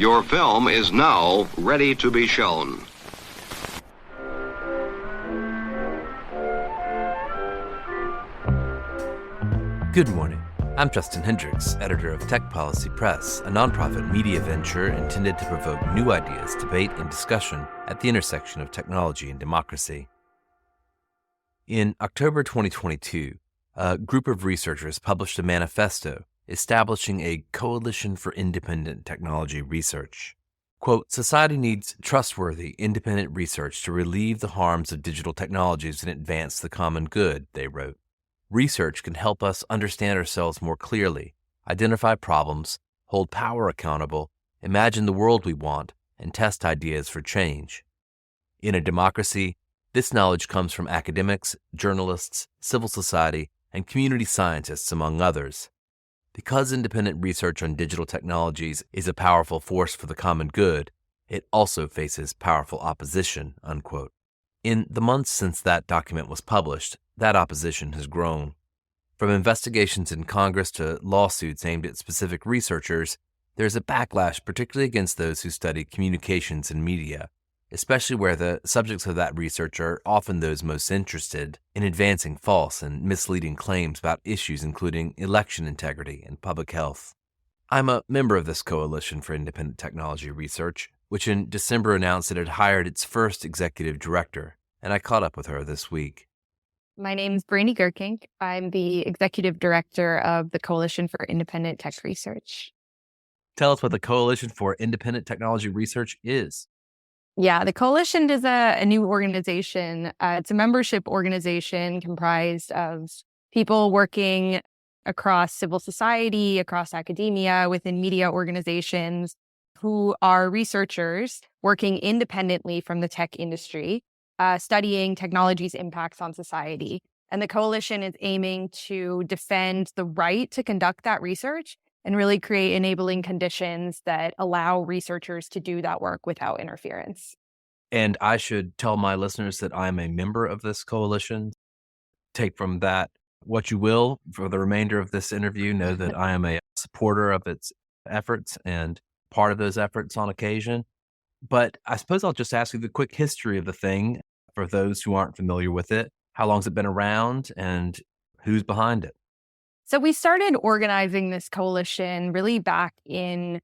Your film is now ready to be shown. Good morning. I'm Justin Hendricks, editor of Tech Policy Press, a nonprofit media venture intended to provoke new ideas, debate, and discussion at the intersection of technology and democracy. In October 2022, a group of researchers published a manifesto establishing a coalition for independent technology research. Quote, "Society needs trustworthy, independent research to relieve the harms of digital technologies and advance the common good," they wrote. Research can help us understand ourselves more clearly, identify problems, hold power accountable, imagine the world we want, and test ideas for change. In a democracy, this knowledge comes from academics, journalists, civil society, and community scientists, among others. Because independent research on digital technologies is a powerful force for the common good, it also faces powerful opposition, unquote. In the months since that document was published, that opposition has grown. From investigations in Congress to lawsuits aimed at specific researchers, there's a backlash particularly against those who study communications and media, especially where the subjects of that research are often those most interested in advancing false and misleading claims about issues including election integrity and public health. I'm a member of this Coalition for Independent Technology Research, which in December announced it had hired its first executive director, and I caught up with her this week. My name is Brandy Gerking. I'm the executive director of the Coalition for Independent Tech Research. Tell us what the Coalition for Independent Technology Research is. Yeah, the Coalition is a new organization. It's a membership organization comprised of people working across civil society, across academia, within media organizations who are researchers working independently from the tech industry, studying technology's impacts on society. And the Coalition is aiming to defend the right to conduct that research and really create enabling conditions that allow researchers to do that work without interference. And I should tell my listeners that I am a member of this coalition. Take from that what you will for the remainder of this interview. Know that I am a supporter of its efforts and part of those efforts on occasion. But I suppose I'll just ask you the quick history of the thing for those who aren't familiar with it. How long's it been around and who's behind it? So we started organizing this coalition really back in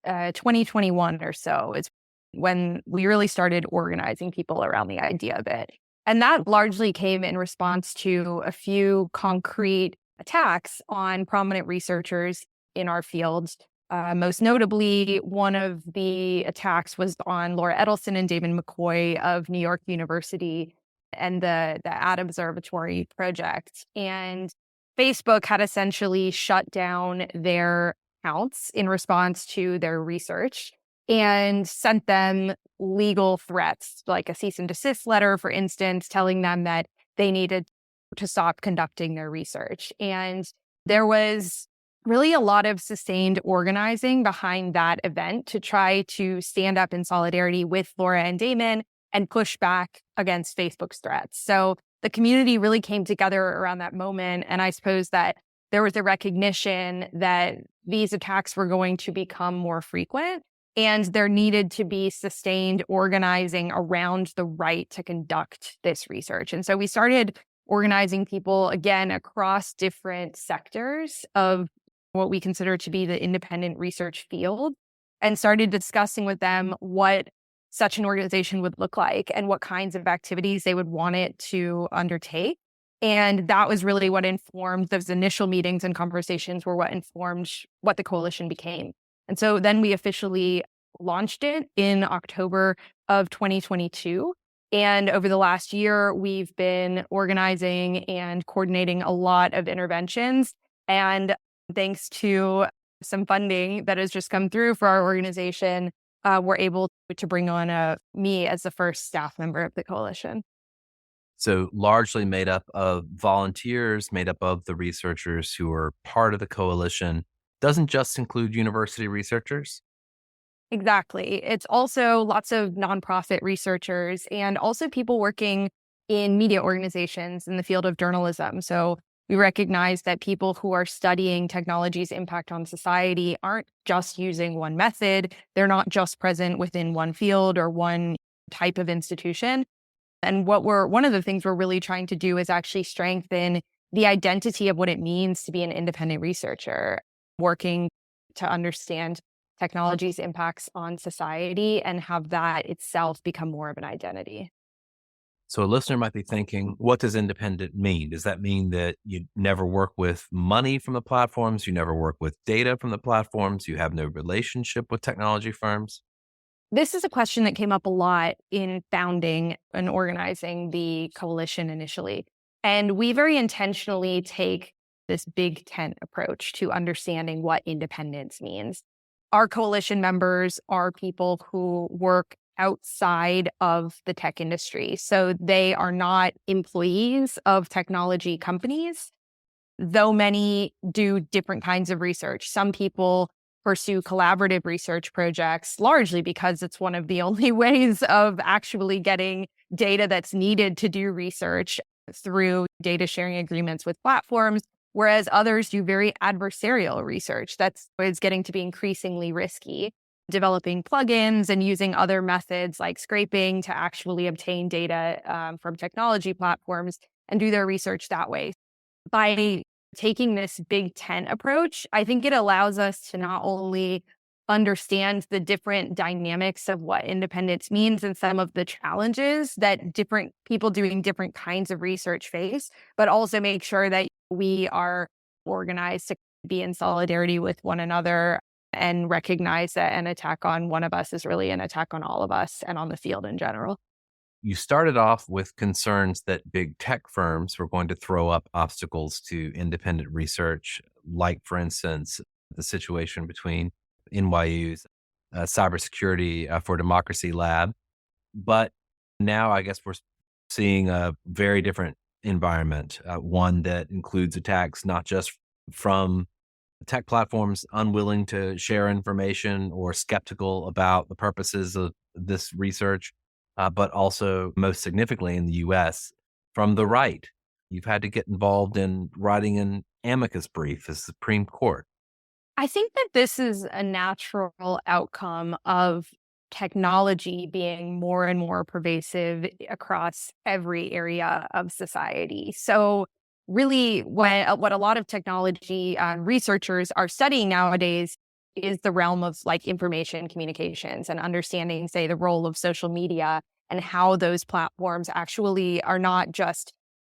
2021 or so. It's when we really started organizing people around the idea of it. And that largely came in response to a few concrete attacks on prominent researchers in our field. Most notably, one of the attacks was on Laura Edelson and David McCoy of New York University and the Ad Observatory project. And Facebook had essentially shut down their accounts in response to their research and sent them legal threats, like a cease and desist letter, for instance, telling them that they needed to stop conducting their research. And there was really a lot of sustained organizing behind that event to try to stand up in solidarity with Laura and Damon and push back against Facebook's threats. So the community really came together around that moment. And I suppose that there was a recognition that these attacks were going to become more frequent and there needed to be sustained organizing around the right to conduct this research. And so we started organizing people, again, across different sectors of what we consider to be the independent research field, and started discussing with them what such an organization would look like and what kinds of activities they would want it to undertake. And that was really what informed those initial meetings and conversations were what informed what the coalition became. And so then we officially launched it in October of 2022. And over the last year, we've been organizing and coordinating a lot of interventions. And thanks to some funding that has just come through for our organization, we're able to bring on me as the first staff member of the coalition. So largely made up of volunteers, made up of the researchers who are part of the coalition. Doesn't just include university researchers? Exactly. It's also lots of nonprofit researchers and also people working in media organizations in the field of journalism. So We recognize that people who are studying technology's impact on society aren't just using one method. They're not just present within one field or one type of institution. And one of the things we're really trying to do is actually strengthen the identity of what it means to be an independent researcher, working to understand technology's impacts on society and have that itself become more of an identity. So a listener might be thinking, what does independent mean? Does that mean that you never work with money from the platforms? You never work with data from the platforms? You have no relationship with technology firms? This is a question that came up a lot in founding and organizing the coalition initially. And we very intentionally take this big tent approach to understanding what independence means. Our coalition members are people who work outside of the tech industry. So they are not employees of technology companies, though many do different kinds of research. Some people pursue collaborative research projects largely because it's one of the only ways of actually getting data that's needed to do research through data sharing agreements with platforms, whereas others do very adversarial research that's is getting to be increasingly risky, developing plugins and using other methods like scraping to actually obtain data from technology platforms and do their research that way. By taking this big tent approach, I think it allows us to not only understand the different dynamics of what independence means and some of the challenges that different people doing different kinds of research face, but also make sure that we are organized to be in solidarity with one another and recognize that an attack on one of us is really an attack on all of us and on the field in general. You started off with concerns that big tech firms were going to throw up obstacles to independent research, like, for instance, the situation between NYU's Cybersecurity for Democracy Lab. But now I guess we're seeing a very different environment, one that includes attacks not just from tech platforms unwilling to share information or skeptical about the purposes of this research, but also most significantly in the US from the right. You've had to get involved in writing an amicus brief as Supreme Court. I think that this is a natural outcome of technology being more and more pervasive across every area of society. So, really, what a lot of technology researchers are studying nowadays is the realm of like information communications and understanding, say, the role of social media and how those platforms actually are not just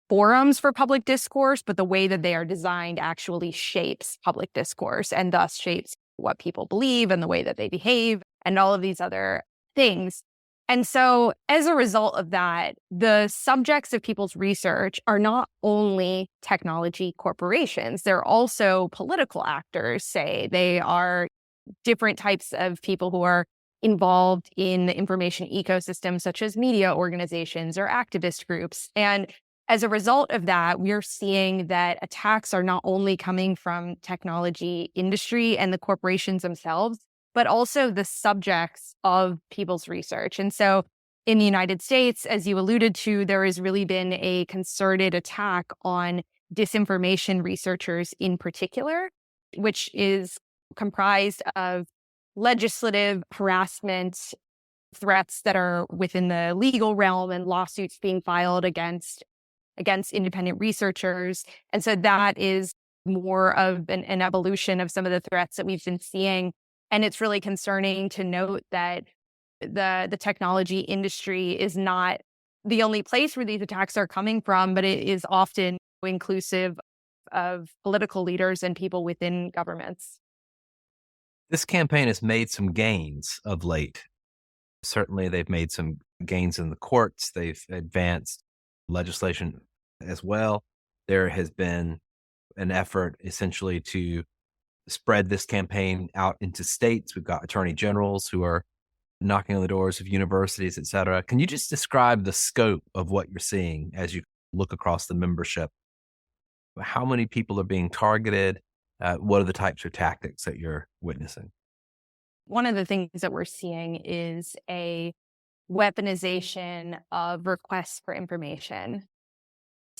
forums for public discourse, but the way that they are designed actually shapes public discourse and thus shapes what people believe and the way that they behave and all of these other things. And so, as a result of that, the subjects of people's research are not only technology corporations, they're also political actors, say. They are different types of people who are involved in the information ecosystem, such as media organizations or activist groups. And as a result of that, we're seeing that attacks are not only coming from technology industry and the corporations themselves, but also the subjects of people's research. And so in the United States, as you alluded to, there has really been a concerted attack on disinformation researchers in particular, which is comprised of legislative harassment, threats that are within the legal realm, and lawsuits being filed against independent researchers. And so that is more of an evolution of some of the threats that we've been seeing. And it's really concerning to note that the technology industry is not the only place where these attacks are coming from, but it is often inclusive of political leaders and people within governments. This campaign has made some gains of late. Certainly, they've made some gains in the courts. They've advanced legislation as well. There has been an effort essentially to spread this campaign out into states. We've got attorney generals who are knocking on the doors of universities, et cetera. Can you just describe the scope of what you're seeing as you look across the membership? How many people are being targeted? What are the types of tactics that you're witnessing? One of the things that we're seeing is a weaponization of requests for information.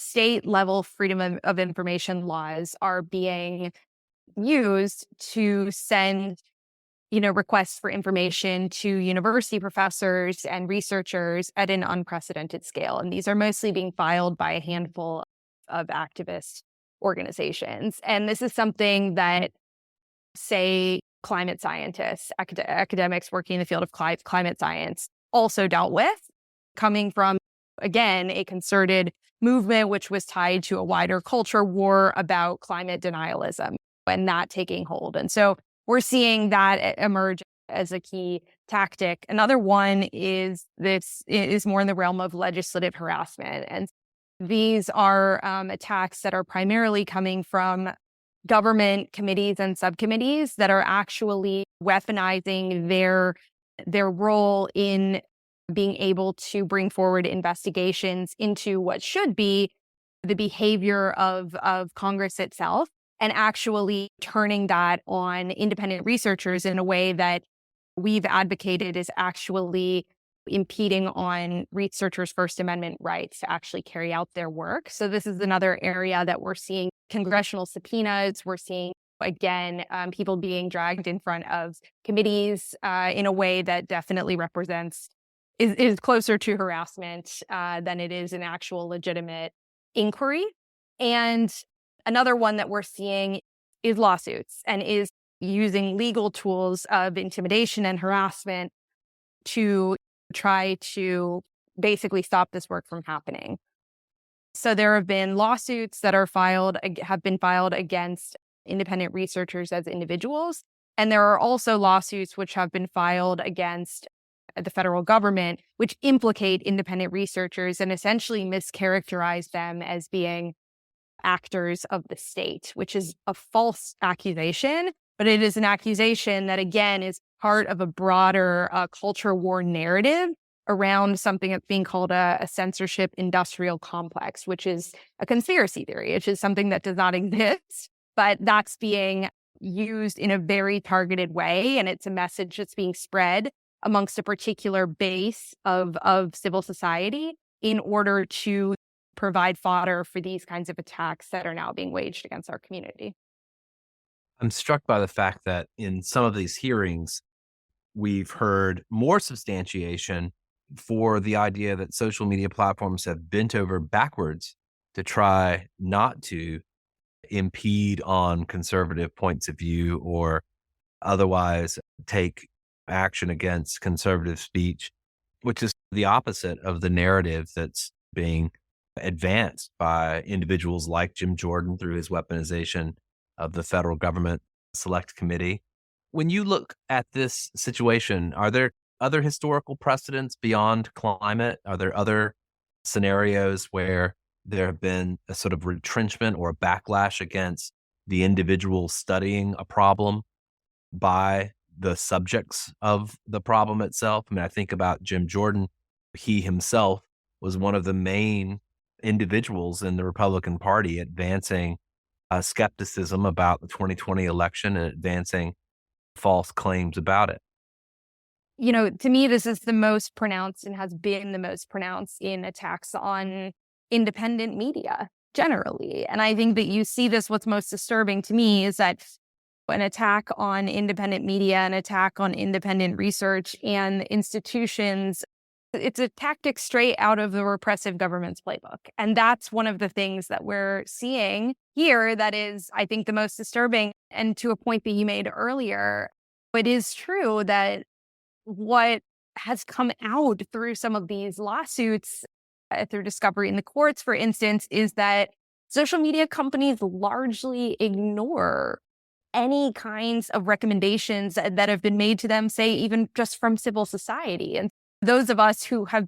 state level freedom of information laws are being used to send requests for information to university professors and researchers at an unprecedented scale. And these are mostly being filed by a handful of activist organizations. And this is something that, say, climate scientists, academics working in the field of climate science also dealt with, coming from, again, a concerted movement which was tied to a wider culture war about climate denialism and that taking hold. And so we're seeing that emerge as a key tactic. Another one is more in the realm of legislative harassment. And these are attacks that are primarily coming from government committees and subcommittees that are actually weaponizing their role in being able to bring forward investigations into what should be the behavior of Congress itself, and actually turning that on independent researchers in a way that we've advocated is actually impeding on researchers' First Amendment rights to actually carry out their work. So this is another area that we're seeing congressional subpoenas. We're seeing, again, people being dragged in front of committees in a way that definitely is closer to harassment than it is an actual legitimate inquiry. And another one that we're seeing is lawsuits, and is using legal tools of intimidation and harassment to try to basically stop this work from happening. So there have been lawsuits that have been filed against independent researchers as individuals. And there are also lawsuits which have been filed against the federal government, which implicate independent researchers and essentially mischaracterize them as being actors of the state, which is a false accusation, but it is an accusation that, again, is part of a broader culture war narrative around something that's being called a censorship industrial complex, which is a conspiracy theory, which is something that does not exist, but that's being used in a very targeted way. And it's a message that's being spread amongst a particular base of civil society in order to provide fodder for these kinds of attacks that are now being waged against our community. I'm struck by the fact that in some of these hearings, we've heard more substantiation for the idea that social media platforms have bent over backwards to try not to impede on conservative points of view or otherwise take action against conservative speech, which is the opposite of the narrative that's being advanced by individuals like Jim Jordan through his weaponization of the federal government select committee. When you look at this situation, are there other historical precedents beyond climate? Are there other scenarios where there have been a sort of retrenchment or a backlash against the individual studying a problem by the subjects of the problem itself? I mean, I think about Jim Jordan. He himself was one of the main individuals in the Republican Party advancing skepticism about the 2020 election and advancing false claims about it. To me, this is the most pronounced and has been the most pronounced in attacks on independent media generally. And I think that you see this, what's most disturbing to me is that an attack on independent media, an attack on independent research and institutions, it's a tactic straight out of the repressive government's playbook. And that's one of the things that we're seeing here that is, I think, the most disturbing. And to a point that you made earlier, it is true that what has come out through some of these lawsuits, through discovery in the courts, for instance, is that social media companies largely ignore any kinds of recommendations that have been made to them, say, even just from civil society. And those of us who have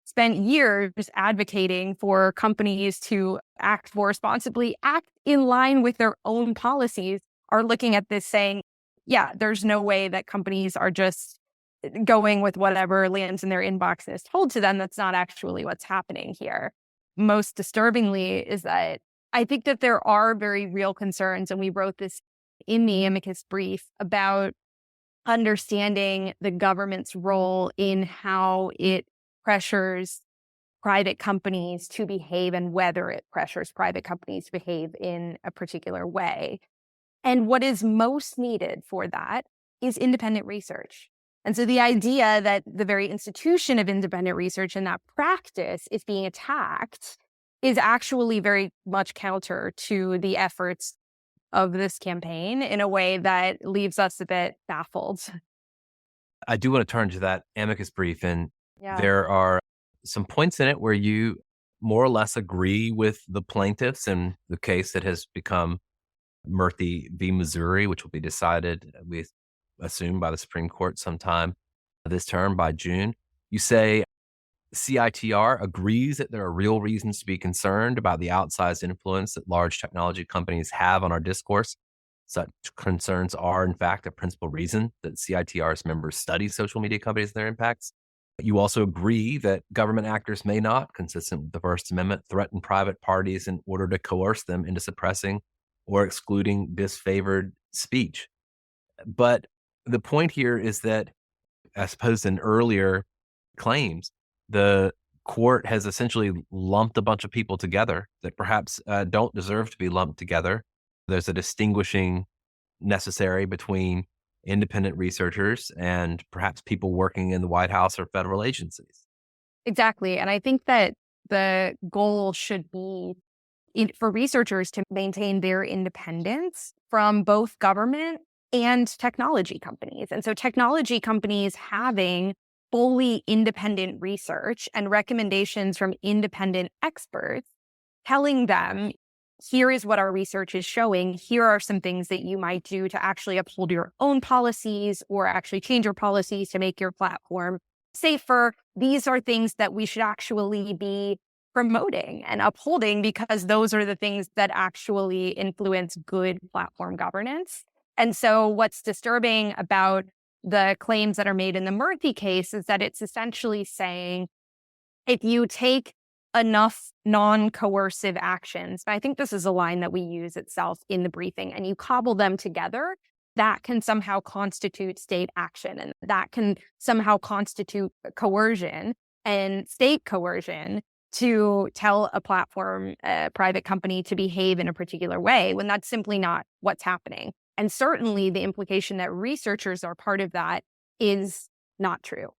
spent years advocating for companies to act more responsibly, act in line with their own policies, are looking at this saying, yeah, there's no way that companies are just going with whatever lands in their inbox and is told to them. That's not actually what's happening here. Most disturbingly is that I think that there are very real concerns, and we wrote this in the amicus brief, about understanding the government's role in how it pressures private companies to behave and whether it pressures private companies to behave in a particular way. And what is most needed for that is independent research. And so the idea that the very institution of independent research and that practice is being attacked is actually very much counter to the efforts of this campaign in a way that leaves us a bit baffled. I do want to turn to that amicus brief, and Yeah. there are some points in it where you more or less agree with the plaintiffs in the case that has become Murthy v. Missouri, which will be decided, we assume, by the Supreme Court sometime this term by June. You say CITR agrees that there are real reasons to be concerned about the outsized influence that large technology companies have on our discourse. Such concerns are, in fact, a principal reason that CITR's members study social media companies and their impacts. You also agree that government actors may not, consistent with the First Amendment, threaten private parties in order to coerce them into suppressing or excluding disfavored speech. But the point here is that, as opposed in earlier claims, the court has essentially lumped a bunch of people together that perhaps don't deserve to be lumped together. There's a distinguishing necessary between independent researchers and perhaps people working in the White House or federal agencies. Exactly. And I think that the goal should be for researchers to maintain their independence from both government and technology companies. And so technology companies having fully independent research and recommendations from independent experts telling them, here is what our research is showing. Here are some things that you might do to actually uphold your own policies or actually change your policies to make your platform safer. These are things that we should actually be promoting and upholding because those are the things that actually influence good platform governance. And so what's disturbing about the claims that are made in the Murthy case is that it's essentially saying, if you take enough non-coercive actions, I think this is a line that we use itself in the briefing, and you cobble them together, that can somehow constitute state action, and that can somehow constitute coercion and state coercion to tell a platform, a private company, to behave in a particular way, when that's simply not what's happening. And certainly the implication that researchers are part of that is not true.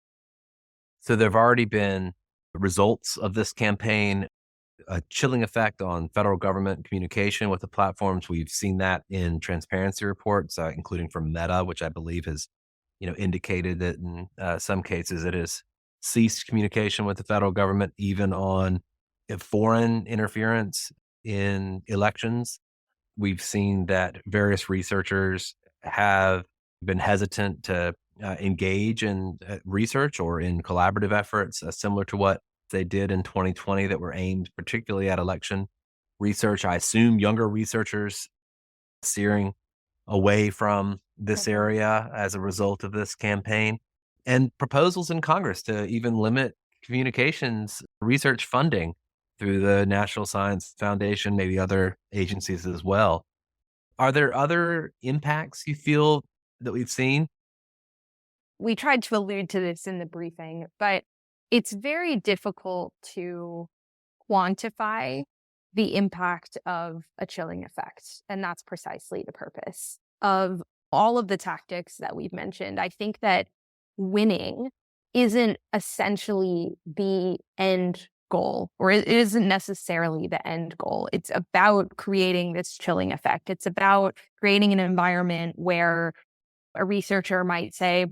So there have already been results of this campaign, a chilling effect on federal government communication with the platforms. We've seen that in transparency reports, including from Meta, which I believe has, indicated that in some cases it has ceased communication with the federal government, even on foreign interference in elections. We've seen that various researchers have been hesitant to engage in research or in collaborative efforts similar to what they did in 2020 that were aimed particularly at election research. I assume younger researchers steering away from this area as a result of this campaign, and proposals in Congress to even limit communications research funding through the National Science Foundation, maybe other agencies as well. Are there other impacts you feel that we've seen? We tried to allude to this in the briefing, but it's very difficult to quantify the impact of a chilling effect. And that's precisely the purpose of all of the tactics that we've mentioned. I think that winning isn't essentially the end goal, or it isn't necessarily the end goal. It's about creating this chilling effect. It's about creating an environment where a researcher might say,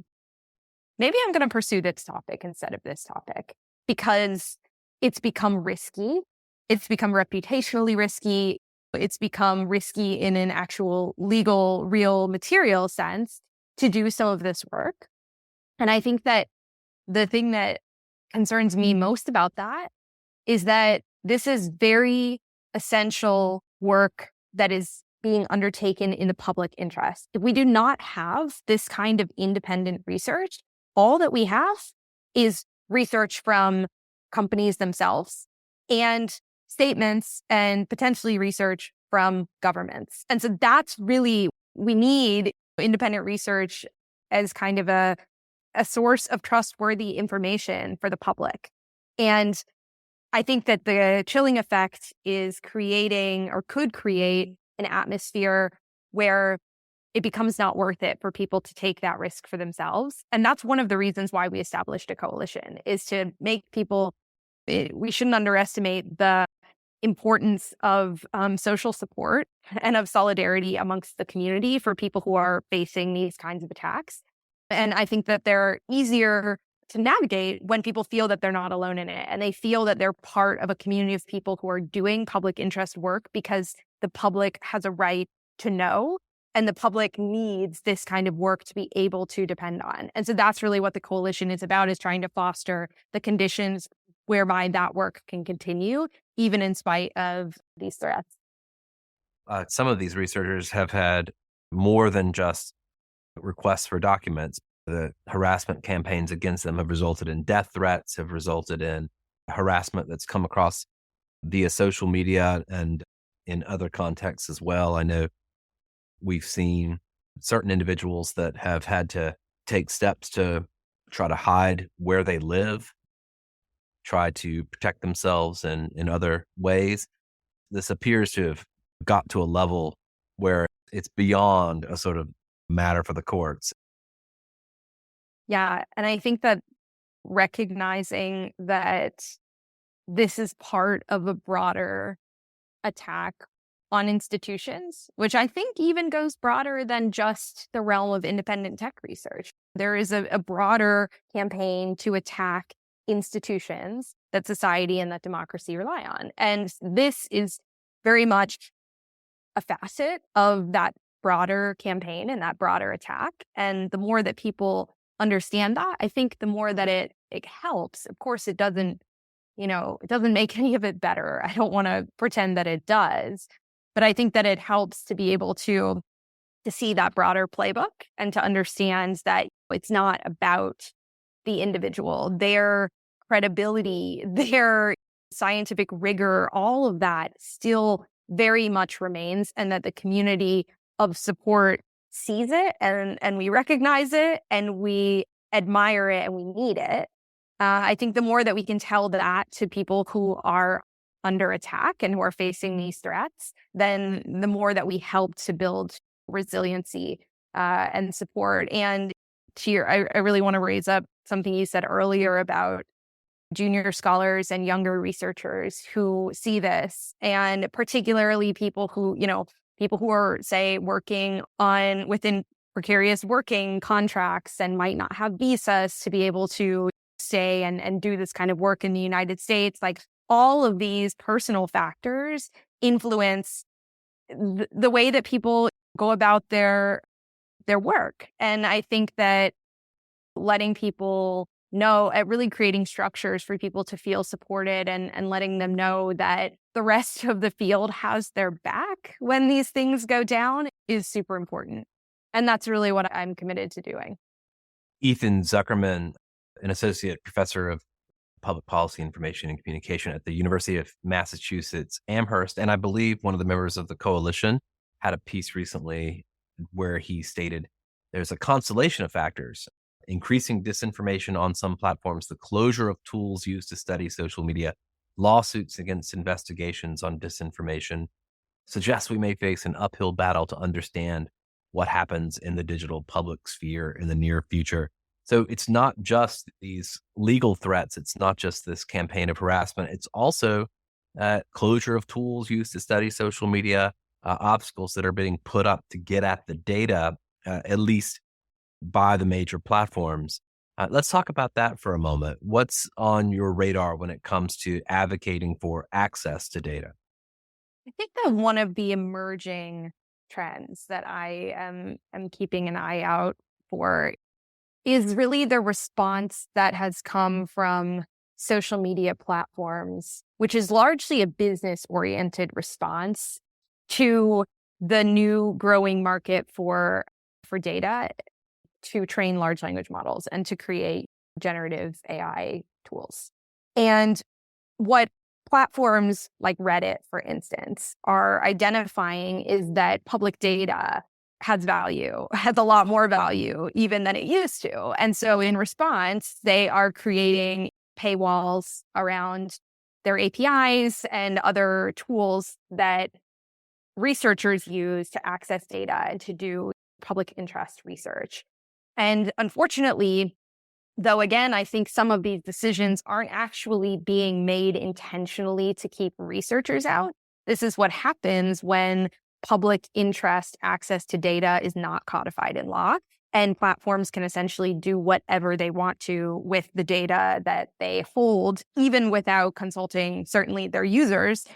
maybe I'm going to pursue this topic instead of this topic because it's become risky. It's become reputationally risky. It's become risky in an actual legal, real, material sense to do some of this work. And I think that the thing that concerns me most about that is that this is very essential work that is being undertaken in the public interest. If we do not have this kind of independent research, all that we have is research from companies themselves and statements and potentially research from governments. And so that's really, we need independent research as kind of a source of trustworthy information for the public. And I think that the chilling effect is creating or could create an atmosphere where it becomes not worth it for people to take that risk for themselves. And that's one of the reasons why we established a coalition, is to make people, we shouldn't underestimate the importance of social support and of solidarity amongst the community for people who are facing these kinds of attacks. And I think that they're easier to navigate when people feel that they're not alone in it and they feel that they're part of a community of people who are doing public interest work because the public has a right to know and the public needs this kind of work to be able to depend on. And so that's really what the coalition is about, is trying to foster the conditions whereby that work can continue, even in spite of these threats. Some of these researchers have had more than just requests for documents. The harassment campaigns against them have resulted in death threats, have resulted in harassment that's come across via social media and in other contexts as well. I know we've seen certain individuals that have had to take steps to try to hide where they live, try to protect themselves in other ways. This appears to have got to a level where it's beyond a sort of matter for the courts. Yeah. And I think that recognizing that this is part of a broader attack on institutions, which I think even goes broader than just the realm of independent tech research. There is a broader campaign to attack institutions that society and that democracy rely on. And this is very much a facet of that broader campaign and that broader attack. And the more that people understand that, I think the more that it helps. Of course, it doesn't make any of it better. I don't want to pretend that it does, but I think that it helps to be able to see that broader playbook and to understand that it's not about the individual, their credibility, their scientific rigor, all of that still very much remains, and that the community of support sees it and we recognize it and we admire it and we need it. I think the more that we can tell that to people who are under attack and who are facing these threats, then the more that we help to build resiliency and support. And I really want to raise up something you said earlier about junior scholars and younger researchers who see this, and particularly people who are, say, working within precarious working contracts and might not have visas to be able to stay and do this kind of work in the United States. Like, all of these personal factors influence the way that people go about their work. And I think that letting people know, really creating structures for people to feel supported and letting them know that the rest of the field has their back when these things go down is super important. And that's really what I'm committed to doing. Ethan Zuckerman, an associate professor of public policy, information, and communication at the University of Massachusetts Amherst, and I believe one of the members of the coalition, had a piece recently where he stated there's a constellation of factors: increasing disinformation on some platforms, the closure of tools used to study social media, lawsuits against investigations on disinformation, suggests we may face an uphill battle to understand what happens in the digital public sphere in the near future. So it's not just these legal threats. It's not just this campaign of harassment. It's also closure of tools used to study social media, obstacles that are being put up to get at the data, at least by the major platforms. Let's talk about that for a moment. What's on your radar when it comes to advocating for access to data? I think that one of the emerging trends that I am keeping an eye out for is really the response that has come from social media platforms, which is largely a business-oriented response to the new growing market for data to train large language models and to create generative AI tools. And what platforms like Reddit, for instance, are identifying is that public data has a lot more value even than it used to. And so in response, they are creating paywalls around their APIs and other tools that researchers use to access data and to do public interest research. And unfortunately, though, again, I think some of these decisions aren't actually being made intentionally to keep researchers out. This is what happens when public interest access to data is not codified in law, and platforms can essentially do whatever they want to with the data that they hold, even without consulting, certainly, their users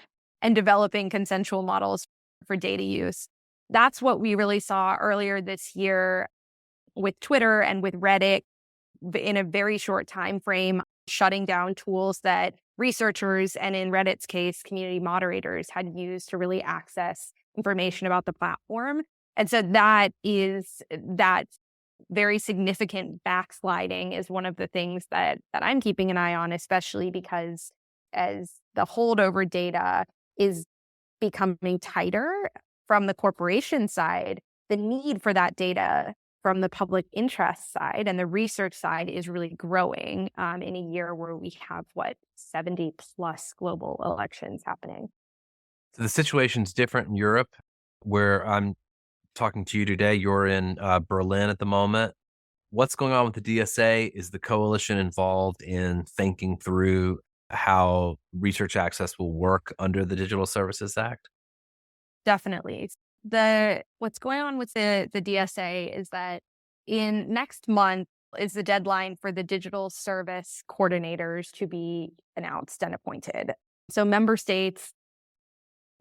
and developing consensual models for data use. That's what we really saw earlier this year with Twitter and with Reddit, in a very short time frame, shutting down tools that researchers, and in Reddit's case, community moderators, had used to really access information about the platform. And so that very significant backsliding is one of the things that I'm keeping an eye on, especially because as the holdover data is becoming tighter from the corporation side, the need for that data from the public interest side and the research side is really growing in a year where we have, 70 plus global elections happening. So the situation's different in Europe, where I'm talking to you today. You're in Berlin at the moment. What's going on with the DSA? Is the coalition involved in thinking through how research access will work under the Digital Services Act? Definitely. What's going on with the DSA is that in next month is the deadline for the digital service coordinators to be announced and appointed. So member states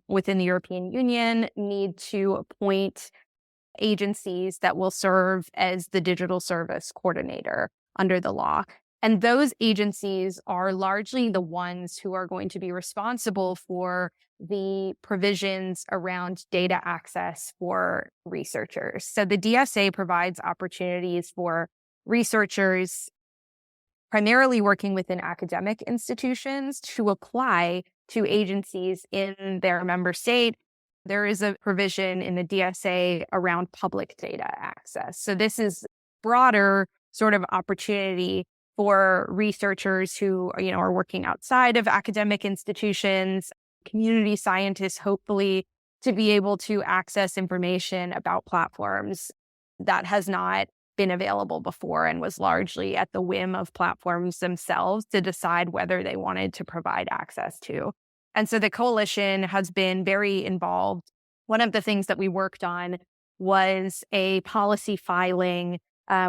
within the European Union need to appoint agencies that will serve as the digital service coordinator under the law. And those agencies are largely the ones who are going to be responsible for the provisions around data access for researchers. So the DSA provides opportunities for researchers, primarily working within academic institutions, to apply to agencies in their member state. There is a provision in the DSA around public data access. So this is broader sort of opportunity for researchers who are working outside of academic institutions, community scientists, hopefully, to be able to access information about platforms that has not been available before and was largely at the whim of platforms themselves to decide whether they wanted to provide access to. And so the coalition has been very involved. One of the things that we worked on was a policy filing,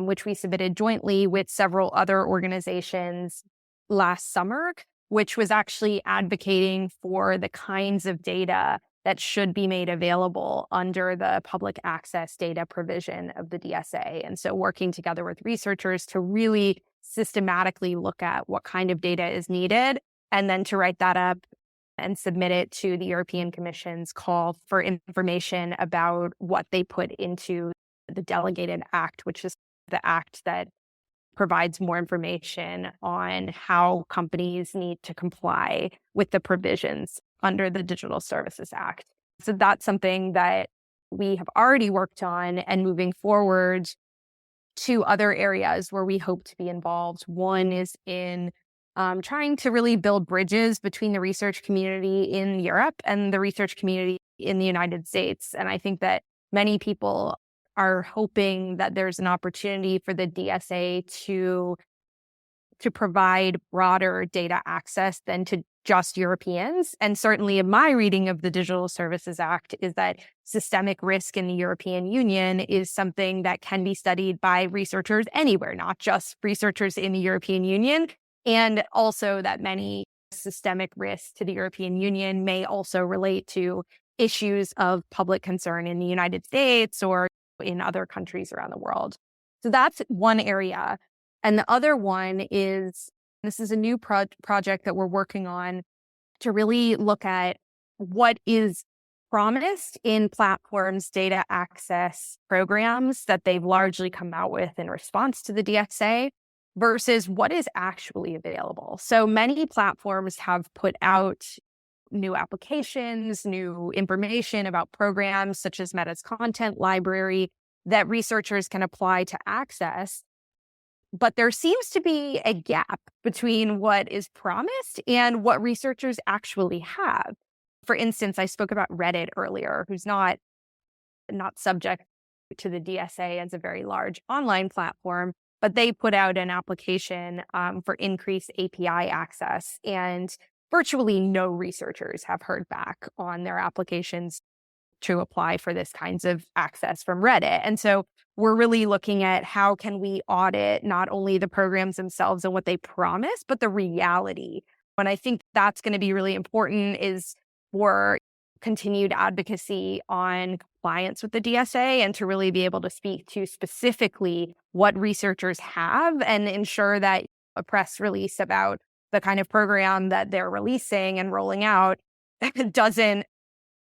which we submitted jointly with several other organizations last summer, which was actually advocating for the kinds of data that should be made available under the public access data provision of the DSA. And so working together with researchers to really systematically look at what kind of data is needed, and then to write that up and submit it to the European Commission's call for information about what they put into the delegated act, which is the act that provides more information on how companies need to comply with the provisions under the Digital Services Act. So that's something that we have already worked on, and moving forward to other areas where we hope to be involved. One is in trying to really build bridges between the research community in Europe and the research community in the United States. And I think that many people are hoping that there's an opportunity for the DSA to provide broader data access than to just Europeans. And certainly in my reading of the Digital Services Act is that systemic risk in the European Union is something that can be studied by researchers anywhere, not just researchers in the European Union. And also that many systemic risks to the European Union may also relate to issues of public concern in the United States or in other countries around the world. So that's one area. And the other one is, this is a new project that we're working on to really look at what is promised in platforms' data access programs that they've largely come out with in response to the DSA versus what is actually available. So many platforms have put out new applications, new information about programs such as Meta's content library that researchers can apply to access. But there seems to be a gap between what is promised and what researchers actually have. For instance, I spoke about Reddit earlier, who's not subject to the DSA as a very large online platform, but they put out an application for increased API access, and virtually no researchers have heard back on their applications to apply for this kinds of access from Reddit. And so we're really looking at how can we audit not only the programs themselves and what they promise, but the reality. And I think that's going to be really important is for continued advocacy on compliance with the DSA and to really be able to speak to specifically what researchers have and ensure that a press release about the kind of program that they're releasing and rolling out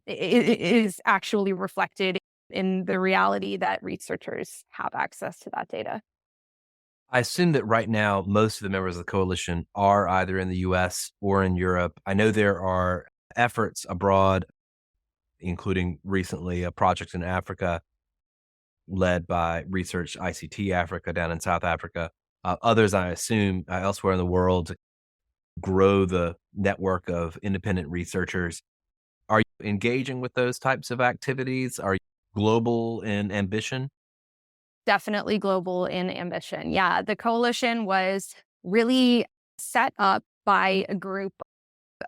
is actually reflected in the reality that researchers have access to that data. I assume that right now, most of the members of the coalition are either in the US or in Europe. I know there are efforts abroad, including recently a project in Africa led by Research ICT Africa down in South Africa. Others, I assume, elsewhere in the world grow the network of independent researchers. Are you engaging with those types of activities? Are you global in ambition? Definitely global in ambition. Yeah, the coalition was really set up by a group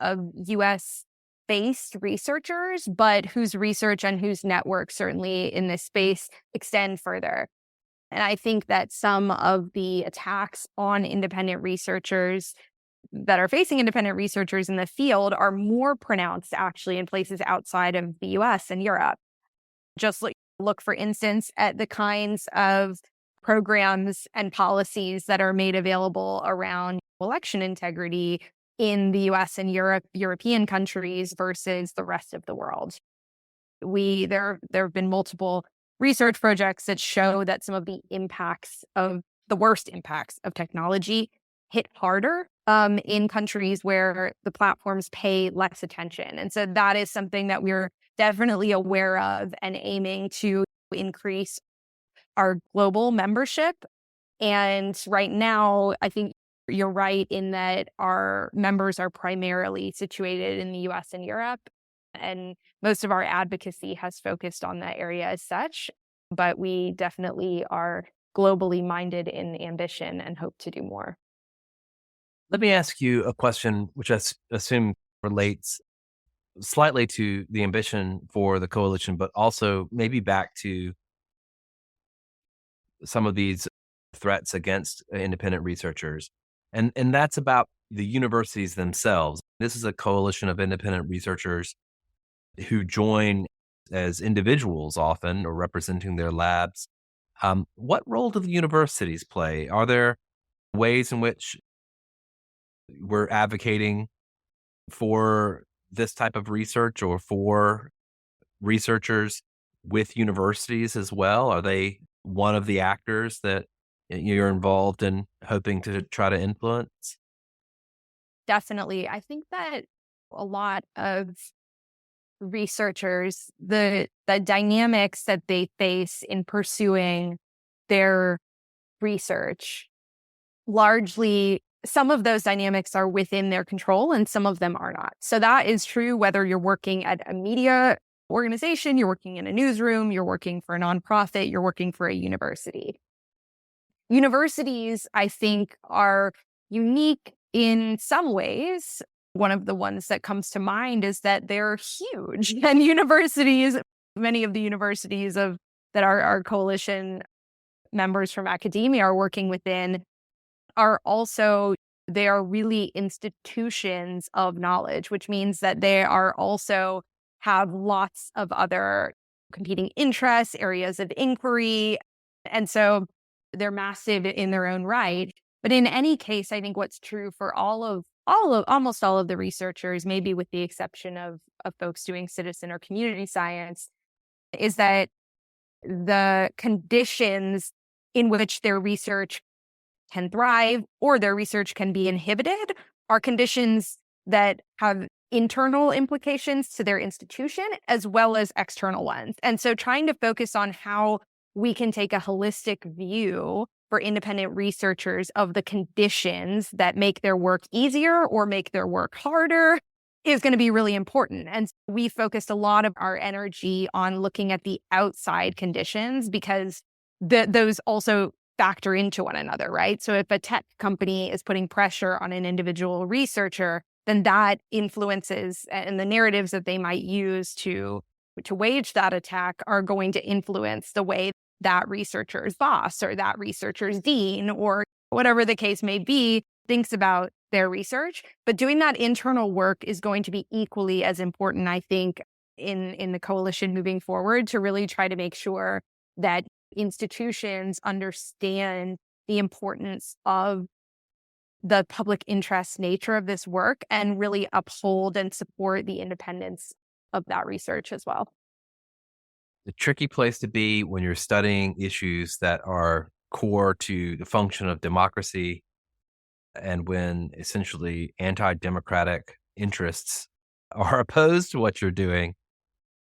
of US based researchers, but whose research and whose network certainly in this space extend further. And I think that some of the attacks on independent researchers that are facing independent researchers in the field are more pronounced actually in places outside of the US and Europe. Just look, for instance, at the kinds of programs and policies that are made available around election integrity in the US and European countries versus the rest of the world. There have been multiple research projects that show that some of the worst impacts of technology hit harder in countries where the platforms pay less attention. And so that is something that we're definitely aware of and aiming to increase our global membership. And right now, I think you're right in that our members are primarily situated in the US and Europe. And most of our advocacy has focused on that area as such. But we definitely are globally minded in ambition and hope to do more. Let me ask you a question, which I assume relates slightly to the ambition for the coalition, but also maybe back to some of these threats against independent researchers. And that's about the universities themselves. This is a coalition of independent researchers who join as individuals often or representing their labs. What role do the universities play? Are there ways in which we're advocating for this type of research or for researchers with universities as well? Are they one of the actors that you're involved in hoping to try to influence? Definitely. I think that a lot of researchers, the dynamics that they face in pursuing their research, largely some of those dynamics are within their control and some of them are not. So that is true whether you're working at a media organization, you're working in a newsroom, you're working for a nonprofit, you're working for a university. Universities, I think, are unique in some ways. One of the ones that comes to mind is that they're huge. And universities, many of the universities that our coalition members from academia are working within, they are really institutions of knowledge, which means that they are also have lots of other competing interests, areas of inquiry. And so they're massive in their own right. But in any case, I think what's true for almost all of the researchers, maybe with the exception of folks doing citizen or community science, is that the conditions in which their research can thrive or their research can be inhibited are conditions that have internal implications to their institution as well as external ones. And so trying to focus on how we can take a holistic view for independent researchers of the conditions that make their work easier or make their work harder is going to be really important. And we focused a lot of our energy on looking at the outside conditions because those also factor into one another, right? So if a tech company is putting pressure on an individual researcher, then that influences, and the narratives that they might use to wage that attack are going to influence the way that researcher's boss or that researcher's dean or whatever the case may be thinks about their research. But doing that internal work is going to be equally as important, I think, in the coalition moving forward to really try to make sure that institutions understand the importance of the public interest nature of this work and really uphold and support the independence of that research as well. The tricky place to be when you're studying issues that are core to the function of democracy and when essentially anti-democratic interests are opposed to what you're doing.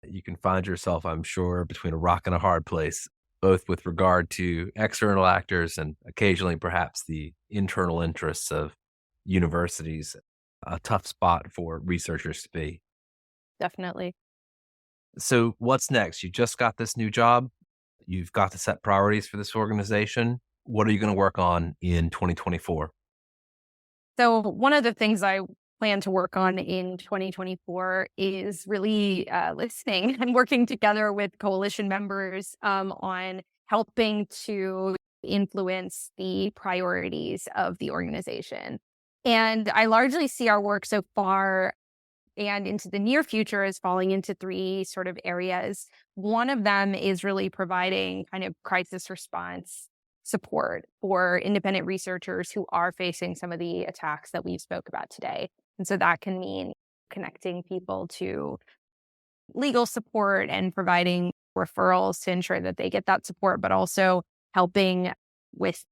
You can find yourself, I'm sure, between a rock and a hard place, both with regard to external actors and occasionally perhaps the internal interests of universities. A tough spot for researchers to be. Definitely. So what's next? You just got this new job. You've got to set priorities for this organization. What are you going to work on in 2024? So one of the things I plan to work on in 2024 is really listening and working together with coalition members on helping to influence the priorities of the organization. And I largely see our work so far and into the near future as falling into three sort of areas. One of them is really providing kind of crisis response support for independent researchers who are facing some of the attacks that we've spoke about today. And so that can mean connecting people to legal support and providing referrals to ensure that they get that support, but also helping with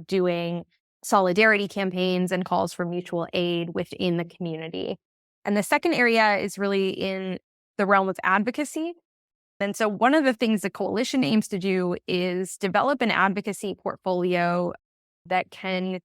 doing solidarity campaigns and calls for mutual aid within the community. And the second area is really in the realm of advocacy. And so one of the things the coalition aims to do is develop an advocacy portfolio that can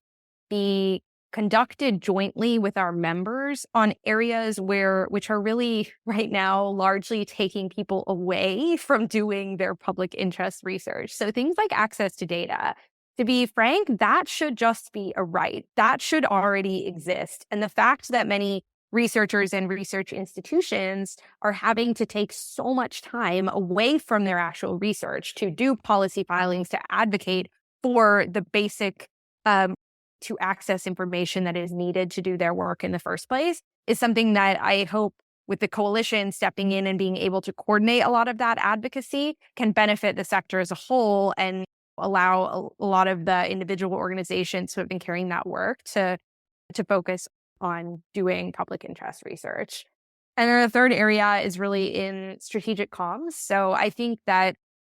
be conducted jointly with our members on areas which are really right now largely taking people away from doing their public interest research. So things like access to data. To be frank, that should just be a right. That should already exist. And the fact that many researchers and research institutions are having to take so much time away from their actual research to do policy filings, to advocate for the basic to access information that is needed to do their work in the first place is something that I hope with the coalition stepping in and being able to coordinate a lot of that advocacy can benefit the sector as a whole and allow a lot of the individual organizations who have been carrying that work to focus on doing public interest research. And then the third area is really in strategic comms. So I think that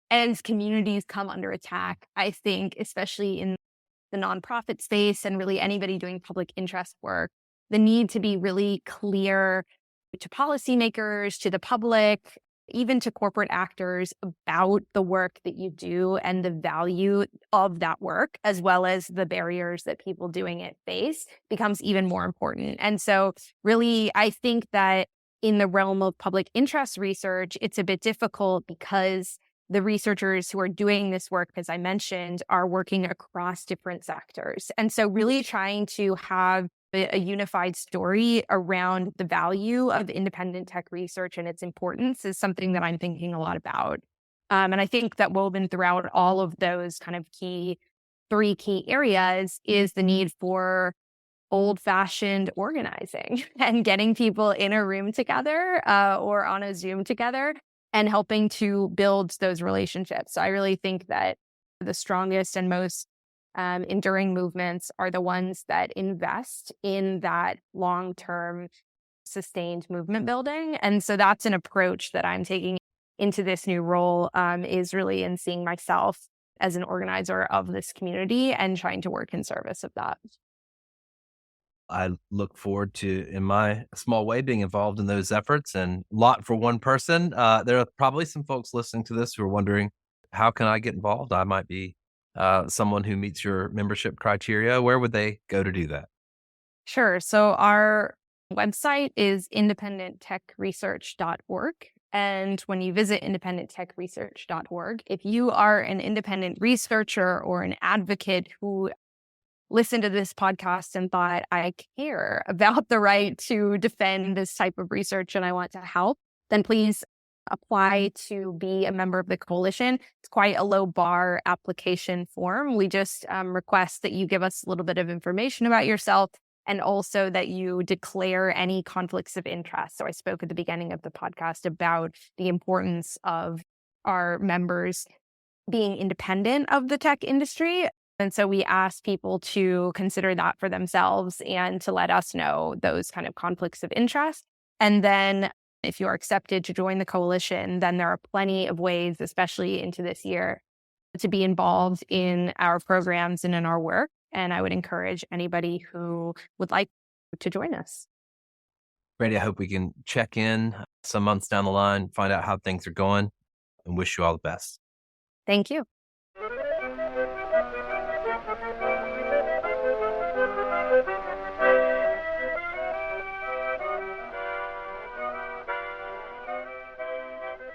as communities come under attack, I think especially in the nonprofit space and really anybody doing public interest work, the need to be really clear to policymakers, to the public, even to corporate actors about the work that you do and the value of that work, as well as the barriers that people doing it face, becomes even more important. And so really, I think that in the realm of public interest research, it's a bit difficult because the researchers who are doing this work, as I mentioned, are working across different sectors. And so really trying to have a unified story around the value of independent tech research and its importance is something that I'm thinking a lot about. And I think that woven throughout all of those kind of three key areas is the need for old-fashioned organizing and getting people in a room together or on a Zoom together and helping to build those relationships. So I really think that the strongest and most enduring movements are the ones that invest in that long-term sustained movement building. And so that's an approach that I'm taking into this new role is really in seeing myself as an organizer of this community and trying to work in service of that. I look forward to, in my small way, being involved in those efforts, and a lot for one person. There are probably some folks listening to this who are wondering, how can I get involved? I might be someone who meets your membership criteria, where would they go to do that? Sure. So our website is independenttechresearch.org. And when you visit independenttechresearch.org, if you are an independent researcher or an advocate who listened to this podcast and thought, I care about the right to defend this type of research and I want to help, then please apply to be a member of the coalition. It's quite a low bar application form. We just request that you give us a little bit of information about yourself and also that you declare any conflicts of interest. So I spoke at the beginning of the podcast about the importance of our members being independent of the tech industry. And so we ask people to consider that for themselves and to let us know those kind of conflicts of interest. And then if you are accepted to join the coalition, then there are plenty of ways, especially into this year, to be involved in our programs and in our work. And I would encourage anybody who would like to join us. Great. I hope we can check in some months down the line, find out how things are going, and wish you all the best. Thank you.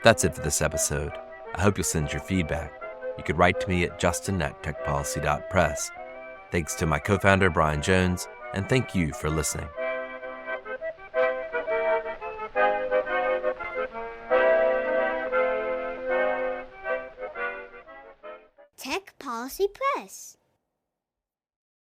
That's it for this episode. I hope you'll send your feedback. You could write to me at justin@techpolicy.press. Thanks to my co-founder, Brian Jones, and thank you for listening. Tech Policy Press.